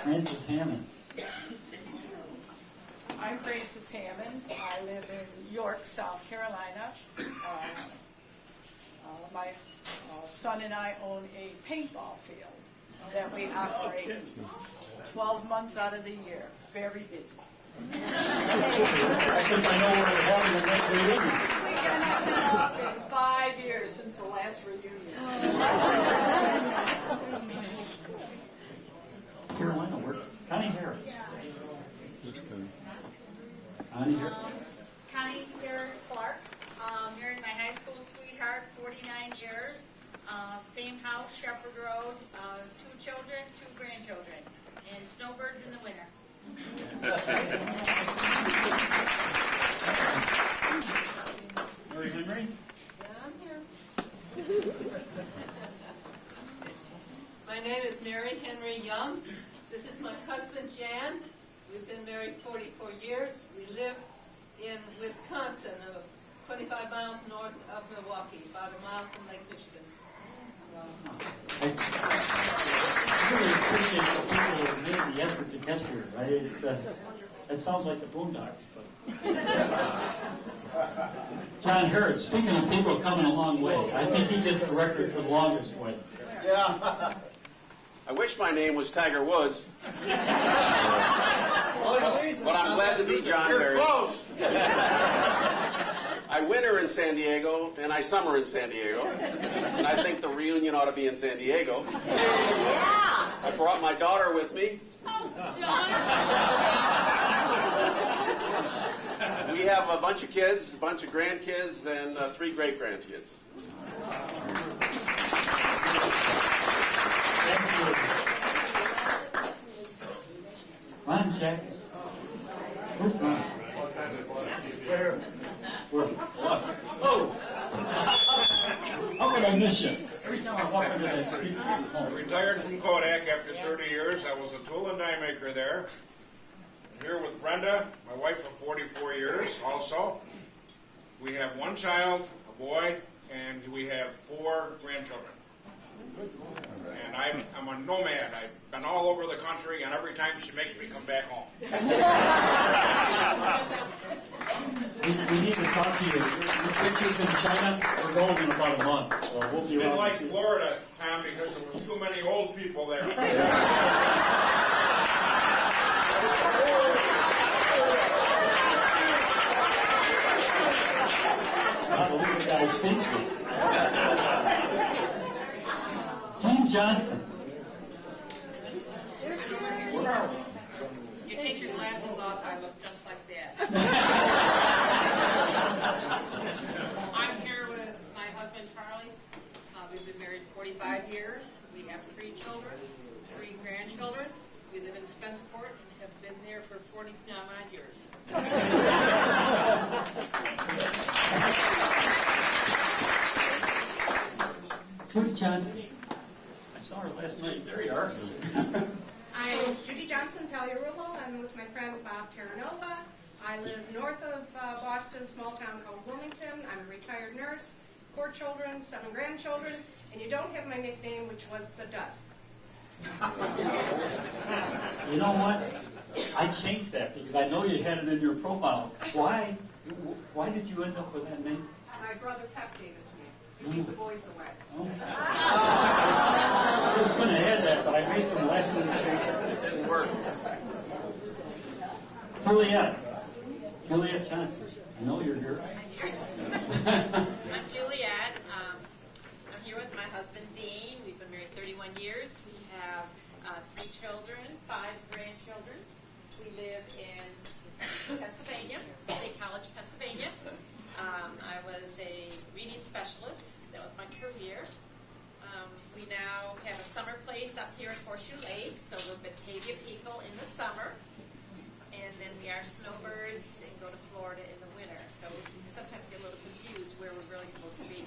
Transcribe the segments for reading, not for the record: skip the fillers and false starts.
Frances Hammond. I'm Frances Hammond. I live in York, South Carolina. My son and I own a paintball field that we operate 12 months out of the year. Very busy. I think I know where we're having the next reunion. We haven't been up in 5 years since the last reunion. Carolina, where? Connie Harris. Connie Harris. Connie Harris Clark. Married my high school sweetheart, 49 years. Same house, Shepherd Road. 2 children, 2 grandchildren. And snowbirds in the winter. Mary Henry. Yeah, I'm here. My name is Mary Henry Young. This is my husband, Jan. We've been married 44 years. We live in Wisconsin, 25 miles north of Milwaukee, about a mile from Lake Michigan. I really appreciate the people who made the effort to get here, right? It sounds like the Boondocks, but... John Hurd, speaking of people coming a long way, I think he gets the record for the longest way. Yeah. I wish my name was Tiger Woods, but I'm glad to be John You're Hurd. close. I winter in San Diego, and I summer in San Diego. And I think the reunion ought to be in San Diego. Yeah! I brought my daughter with me. We have a bunch of kids, a bunch of grandkids, and 3 great-grandkids. Ron Jack. Where's Ron? Where? What? Oh! How could I miss you? Every time I walk into that street, I retired from Kodak after 30 years. I was a tool and die maker there. I'm here with Brenda, my wife of 44 years also. We have 1 child, a boy, and we have 4 grandchildren. And I'm a nomad. I've been all over the country, and every time she makes me come back home. we need to talk to you. Your pictures in China, we're going in about a month, so we'll be Didn't around. like Florida, Tom, because there was too many old people there. Not believe the guy's speaking. James Johnson. You take your glasses off, I look just like that. I'm here with my husband, Charlie. We've been married 45 years. We have 3 children, 3 grandchildren. We live in Spencerport and have been there for 49 years. Judy Johnson. I saw her last night. There you are. I'm Judy Johnson, Palyarulo. I'm with my friend Bob Terranova. I live north of Boston, a small town called Wilmington. I'm a retired nurse, 4 children, 7 grandchildren, and you don't have my nickname, which was the Dud. You know what? I changed that because I know you had it in your profile. Why did you end up with that name? My brother Pep gave it to me to keep the boys away. Okay. I was going to add that, but I made some last minute changes. It didn't work. Juliet Johnson. I know you're here. I'm Juliet. I'm here with my husband, Dean. We've been married 31 years. We have 3 children, 5 grandchildren. We live in Pennsylvania, State College, Pennsylvania. I was a reading specialist. That was my career. We now have a summer place up here at Horseshoe Lake, so we're Batavia people in the summer. And then we are snowbirds and go to Florida in the winter. So we sometimes get a little confused where we're really supposed to be.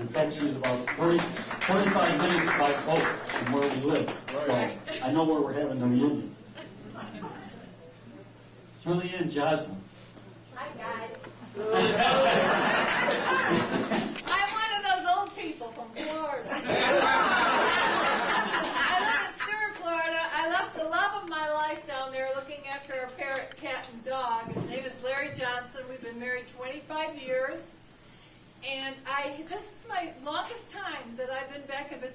In fact, she's about 45 minutes by boat from where we live. So I know where we're having the reunion. Julianne Joslin. Hi, guys. I'm one of those old people from Florida. I live in Sturflin,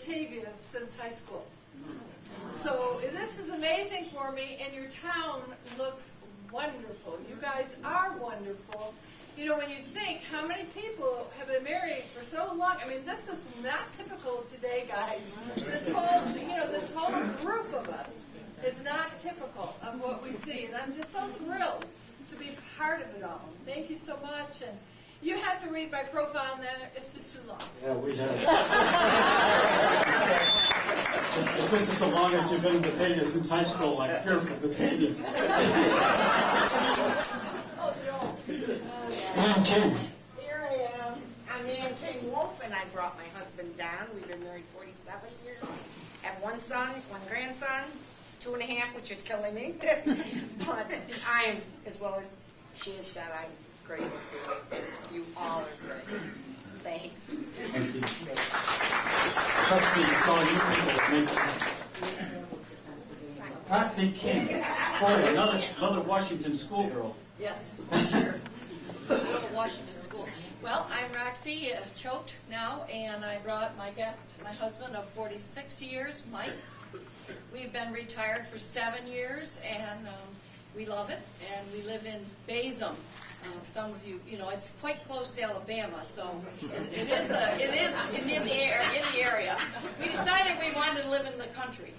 Batavia since high school. So this is amazing for me, and your town looks wonderful. You guys are wonderful. You know, when you think how many people have been married for so long, I mean, this is not typical of today, guys. This whole group of us is not typical of what we see, and I'm just so thrilled to be part of it all. Thank you so much, and you have to read my profile, and then it's just too long. Yeah, we have. It took us so long that you've been in Batavia since high school, like here for Batavia. Ann King. Here I am. I'm Ann King Wolf, and I brought my husband Don. We've been married 47 years. Have one son, one grandson, 2.5, which is killing me. But I am, as well as she had said, I'm grateful for you. You all are great. Thanks. Thank you. Trustee, it's all you people. Roxy King. Boy, another Washington schoolgirl. Yes, sure. Little Washington School. Well, I'm Roxy, choked now, and I brought my guest, my husband of 46 years, Mike. We've been retired for 7 years, and we love it, and we live in Bazum. Some of you, it's quite close to Alabama, so it is in the area. We decided we wanted to live in the country.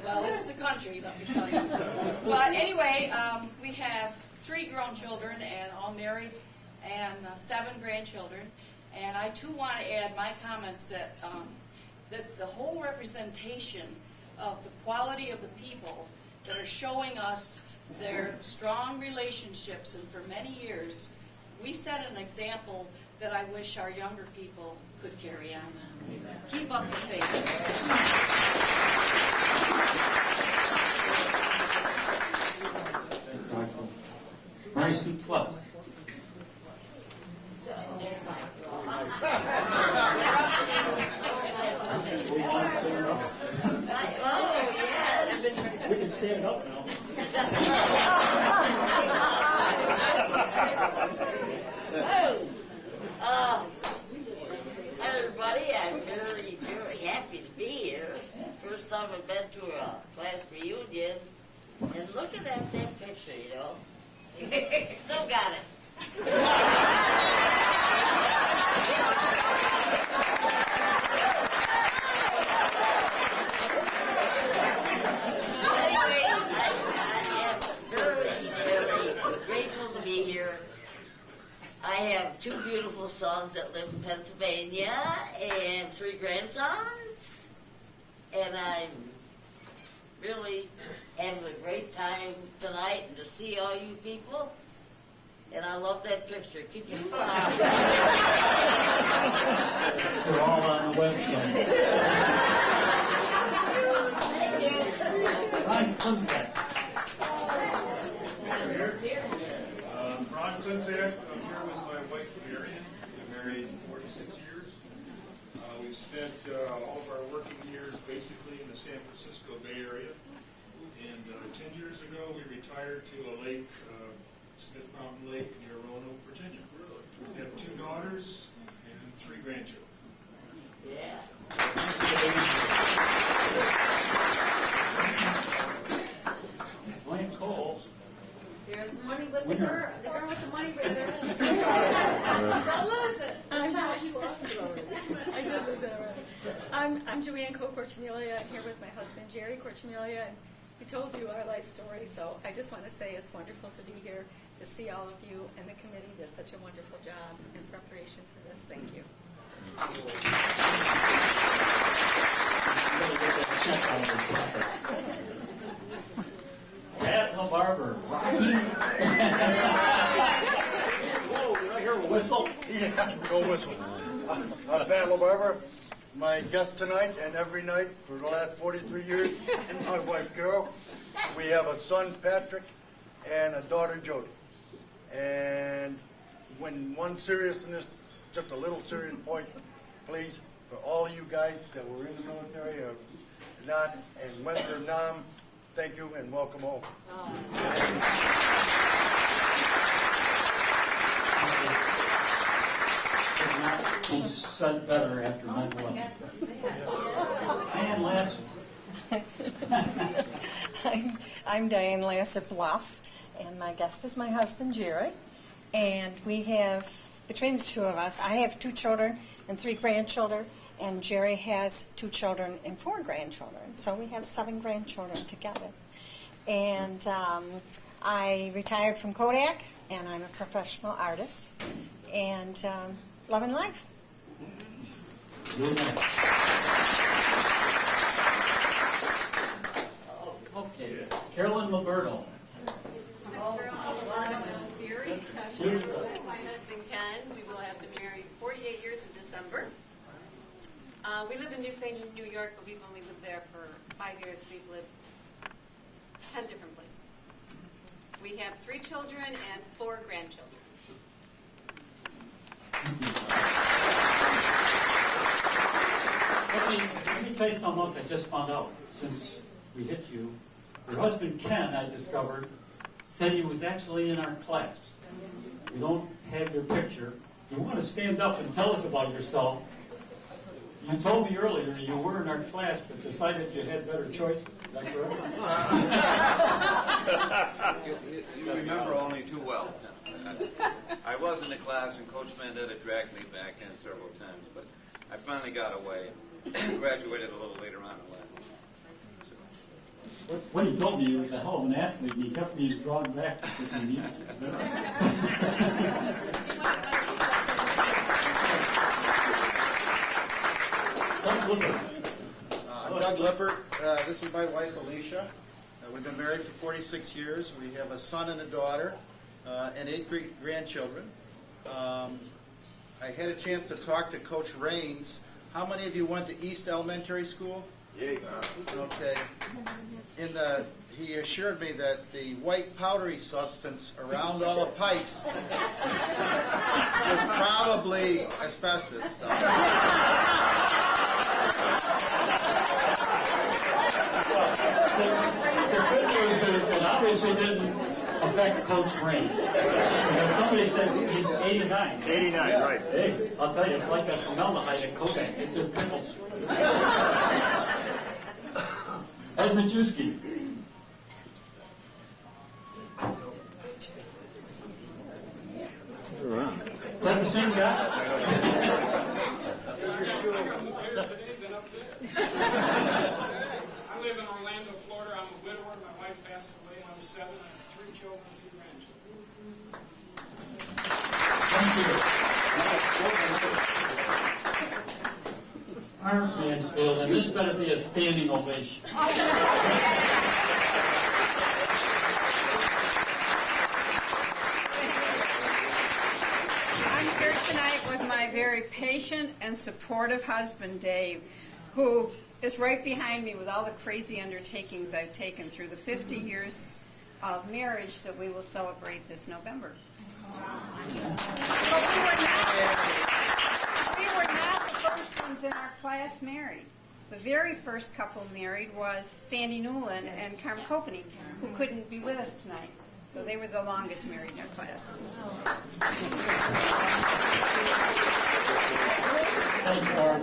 Well, it's the country, let me tell you. But anyway, we have 3 grown children, and all married, and 7 grandchildren. And I too want to add my comments that the whole representation of the quality of the people that are showing us their strong relationships, and for many years, we set an example that I wish our younger people could carry on. Keep up the faith. Bryson Plus. We can stand up now. Everybody, I'm very, very happy to be here. First time I've been to a class reunion, and looking at that picture, still got it. I have 2 beautiful sons that live in Pennsylvania and 3 grandsons. And I'm really having a great time tonight and to see all you people. And I love that picture. Could you We're all on the website. Ron Kunzak. Ron Kunzak. I'm here with my wife, Marion. We've been married 46 years. We've spent all of our working years basically in the San Francisco Bay Area. And 10 years ago, we retired to a lake, Smith Mountain Lake near Roanoke, Virginia. We have 2 daughters and 3 grandchildren. Yeah. Wayne Cole. There's the money with the girl with the money with her. Don't lose it. You lost it already. I did lose it already. I'm Joanne Corchimilia. I'm here with my husband, Jerry Corchimilia, and we told you our life story, so I just want to say it's wonderful to be here, to see all of you, and the committee did such a wonderful job in preparation for this. Thank you. Pat LaBarber. Whoa, did I hear a whistle? Yeah, go whistle. I'm Pat LaBarber, my guest tonight and every night for the last 43 years, and my wife Carol. We have a son, Patrick, and a daughter, Jody. And when one seriousness, just a little serious point, please, for all you guys that were in the military or not and went to Nam, thank you and welcome home. He's said better after 9/11. I'm Diane Lasser Bluff, and my guest is my husband, Jerry. And we have, between the two of us, I have 2 children and 3 grandchildren, and Jerry has 2 children and 4 grandchildren. So we have 7 grandchildren together. And I retired from Kodak, and I'm a professional artist, and loving life. Okay, Carolyn Liberto. Here's my husband Ken. We will have been married 48 years in December. We live in New Faneuil, New York, but we've only lived there for 5 years. We've lived 10 different places. We have 3 children and 4 grandchildren. Let me tell you something else I just found out since we hit you. Your husband Ken, I discovered, said he was actually in our class. We don't have your picture. If you want to stand up and tell us about yourself, you told me earlier you were in our class but decided you had better choices. Is that correct? You remember only too well. I was in the class, and Coach Mandetta dragged me back in several times, but I finally got away and graduated a little later on in life. What he told me, he was a hell of an athlete, and he kept me drawn back if he needed to. I'm Doug Lippert. This is my wife, Alicia. We've been married for 46 years. We have a son and a daughter and 8 grandchildren. I had a chance to talk to Coach Raines. How many of you went to East Elementary School? Yeah. Okay. He assured me that the white powdery substance around all the pipes was probably asbestos. The good news is it obviously didn't affect Coach Raines. Somebody said he's 89. 89, right. Hey, I'll tell you, it's like that formaldehyde at Kodak. It just pickles. Ed Majewski. Is that the same guy? I live in Orlando, Florida. I'm a widower. My wife passed away when I was 7. I have 3 children and 2 grandchildren. Thank you. H-Mansfield, and this better be a standing ovation. I'm here tonight with my very patient and supportive husband, Dave, who is right behind me with all the crazy undertakings I've taken through the 50 years of marriage that we will celebrate this November. We were not the first ones in our class married. The very first couple married was Sandy Newland and Carmen Copany, who couldn't be with us tonight. So they were the longest married in our class. Thank you, Barb.